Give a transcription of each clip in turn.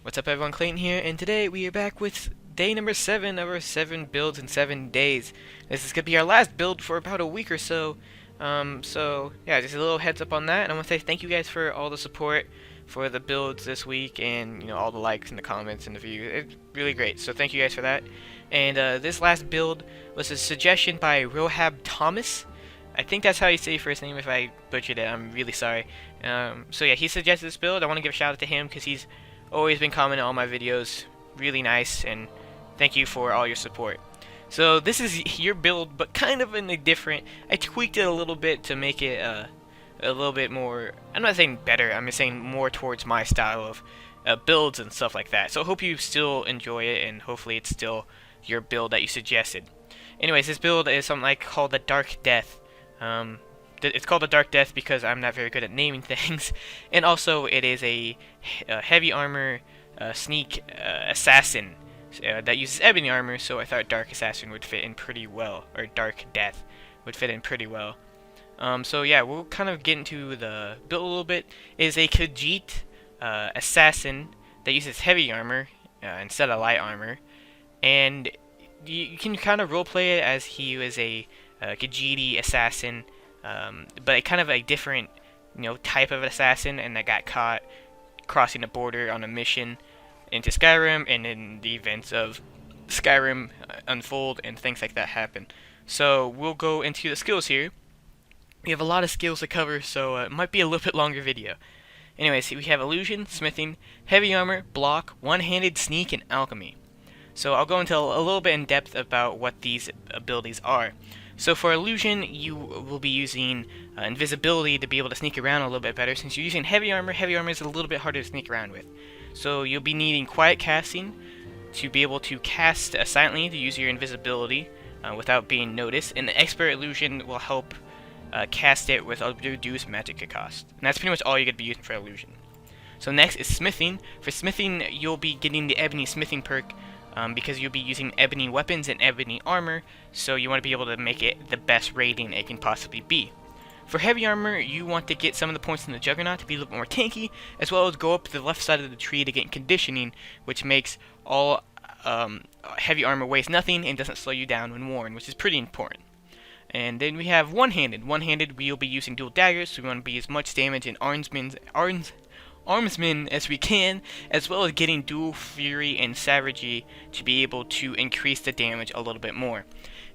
What's up everyone, Clayton here, and today we are back with day number 7 of our 7 builds in 7 days. This is going to be our last build for about a week or so. So yeah, just a little heads up on that, and I want to say thank you guys for all the support for the builds this week, and all the likes and the comments and the views. It's really great, so thank you guys for that. And this last build was a suggestion by Rohab Thomas. I think that's how you say your first name. If I butchered it, I'm really sorry. So yeah, he suggested this build. I want to give a shout out to him because he's always been commenting on my videos. Really nice, and thank you for all your support. So this is your build, but kind of in a different. I tweaked it a little bit to make it a little bit more. I'm not saying better. I'm just saying more towards my style of builds and stuff like that. So I hope you still enjoy it, and hopefully it's still your build that you suggested. Anyways, this build is something like called the Dark Death. It's called the Dark Death because I'm not very good at naming things, and also it is a heavy armor sneak assassin that uses ebony armor, so I thought Dark Assassin would fit in pretty well, or Dark Death would fit in pretty well. So yeah, we'll kind of get into the build a little bit. It is a Khajiit assassin that uses heavy armor instead of light armor, and you can kind of roleplay it as he was a Khajiiti assassin, but kind of a different, type of assassin, and that got caught crossing the border on a mission into Skyrim, and then the events of Skyrim unfold and things like that happen. So we'll go into the skills here. We have a lot of skills to cover, so it might be a little bit longer video. Anyways, we have illusion, smithing, heavy armor, block, one-handed, sneak, and alchemy. So I'll go into a little bit in depth about what these abilities are. So for illusion, you will be using invisibility to be able to sneak around a little bit better. Since you're using heavy armor is a little bit harder to sneak around with. So you'll be needing quiet casting to be able to cast silently to use your invisibility without being noticed. And the expert illusion will help cast it with a reduced magic cost. And that's pretty much all you're going to be using for illusion. So next is smithing. For smithing, you'll be getting the ebony smithing perk, because you'll be using ebony weapons and ebony armor, so you want to be able to make it the best rating it can possibly be. For heavy armor, you want to get some of the points in the Juggernaut to be a little bit more tanky, as well as go up to the left side of the tree to get conditioning, which makes all heavy armor weighs nothing and doesn't slow you down when worn, which is pretty important. And then we have one-handed. One-handed, we'll be using dual daggers, so we want to be as much damage in armsmen as we can, as well as getting dual fury and savagery to be able to increase the damage a little bit more.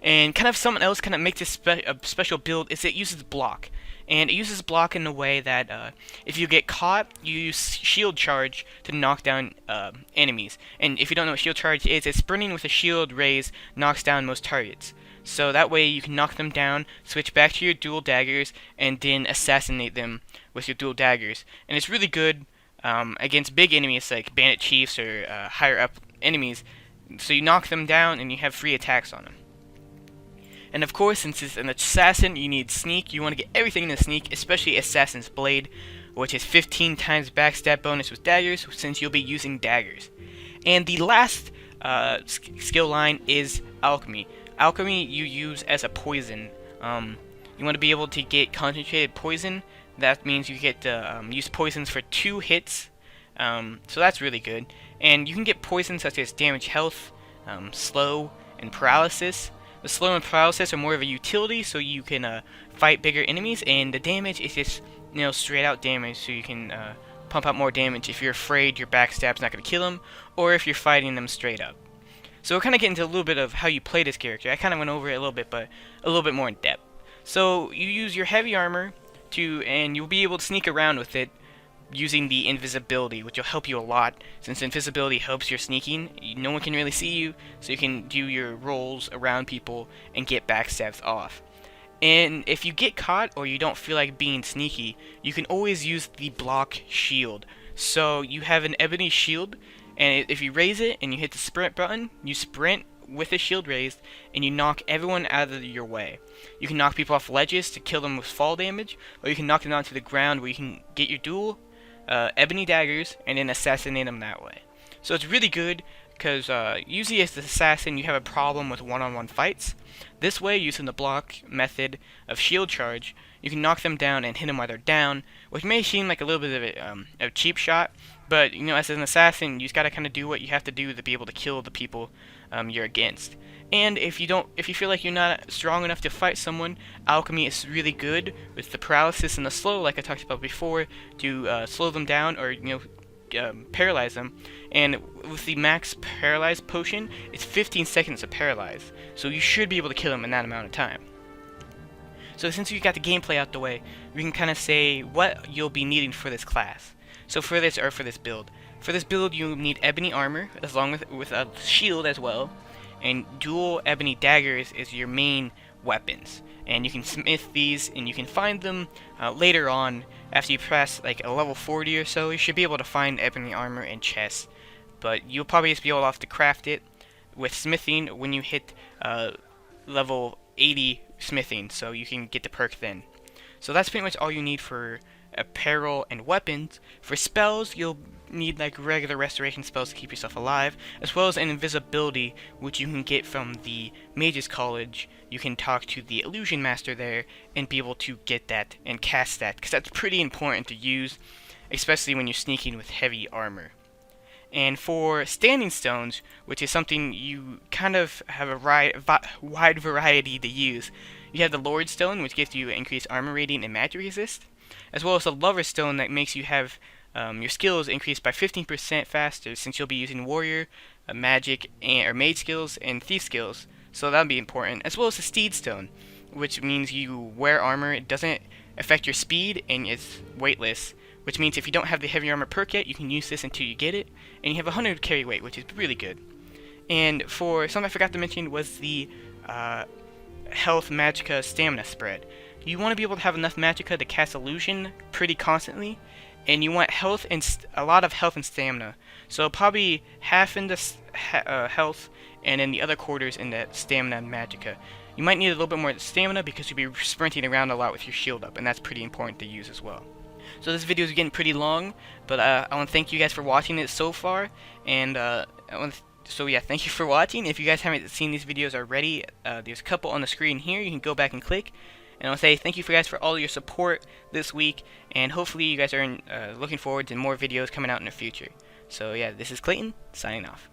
And kind of something else kind of makes this a special build is it uses block. And it uses block in the way that if you get caught, you use shield charge to knock down enemies. And if you don't know what shield charge is, it's sprinting with a shield raise knocks down most targets. So that way you can knock them down, switch back to your dual daggers, and then assassinate them with your dual daggers. And it's really good against big enemies like bandit chiefs or higher up enemies. So you knock them down and you have free attacks on them. And of course, since it's an assassin, you need sneak. You want to get everything in the sneak, especially Assassin's Blade, which is 15 times backstab bonus with daggers, since you'll be using daggers. And the last skill line is alchemy. Alchemy you use as a poison. You want to be able to get concentrated poison. That means you get to use poisons for 2 hits. So that's really good. And you can get poisons such as damage health, slow, and paralysis. The slow and paralysis are more of a utility, so you can fight bigger enemies, and the damage is just straight out damage, so you can pump out more damage if you're afraid your backstab's not going to kill them, or if you're fighting them straight up. So we'll kind of get into a little bit of how you play this character. I kind of went over it a little bit, but a little bit more in depth. So you use your heavy armor and you'll be able to sneak around with it using the invisibility, which will help you a lot, since invisibility helps your sneaking. No one can really see you, so you can do your rolls around people and get backstabs off. And if you get caught or you don't feel like being sneaky, you can always use the block shield. So you have an ebony shield, and if you raise it and you hit the sprint button, you sprint with the shield raised, and you knock everyone out of your way. You can knock people off ledges to kill them with fall damage, or you can knock them down to the ground where you can get your dual ebony daggers and then assassinate them that way. So it's really good because usually as the assassin you have a problem with one-on-one fights. This way, using the block method of shield charge, you can knock them down and hit them while they're down, which may seem like a little bit of a cheap shot, But you know, as an assassin, you just gotta kind of do what you have to do to be able to kill the people you're against. And if you feel like you're not strong enough to fight someone, alchemy is really good with the paralysis and the slow, like I talked about before, to slow them down or paralyze them. And with the max paralyze potion, it's 15 seconds to paralyze, so you should be able to kill them in that amount of time. So since we got the gameplay out the way, we can kind of say what you'll be needing for this class. So for this build. For this build, you need ebony armor, along with a shield as well, and dual ebony daggers is your main weapons. And you can smith these, and you can find them later on after you press like a level 40 or so. You should be able to find ebony armor and chests, but you'll probably just be able to have to craft it with smithing when you hit level 80 smithing, so you can get the perk then. So that's pretty much all you need for apparel and weapons. For spells, you'll need like regular restoration spells to keep yourself alive, as well as an invisibility, which you can get from the Mages College. You can talk to the Illusion Master there and be able to get that and cast that, because that's pretty important to use, especially when you're sneaking with heavy armor. And for standing stones, which is something you kind of have a wide variety to use, you have the Lord Stone, which gives you increased armor rating and magic resist, as well as the Lover Stone that makes you have your skills increased by 15% faster, since you'll be using warrior, magic, or mage skills, and thief skills, so that'll be important, as well as the Steed Stone, which means you wear armor, it doesn't affect your speed, and it's weightless, which means if you don't have the heavy armor perk yet, you can use this until you get it, and you have 100 carry weight, which is really good. And for something I forgot to mention was the health, magicka, stamina spread. You want to be able to have enough magicka to cast illusion pretty constantly, and you want health and a lot of health and stamina. So probably half in the health, and then the other quarters in the stamina and magicka. You might need a little bit more stamina because you'll be sprinting around a lot with your shield up, and that's pretty important to use as well. So this video is getting pretty long, but I want to thank you guys for watching it so far, and so yeah, thank you for watching. If you guys haven't seen these videos already, there's a couple on the screen here. You can go back and click. And I want to say thank you for guys for all your support this week, and hopefully you guys are looking forward to more videos coming out in the future. So yeah, this is Clayton, signing off.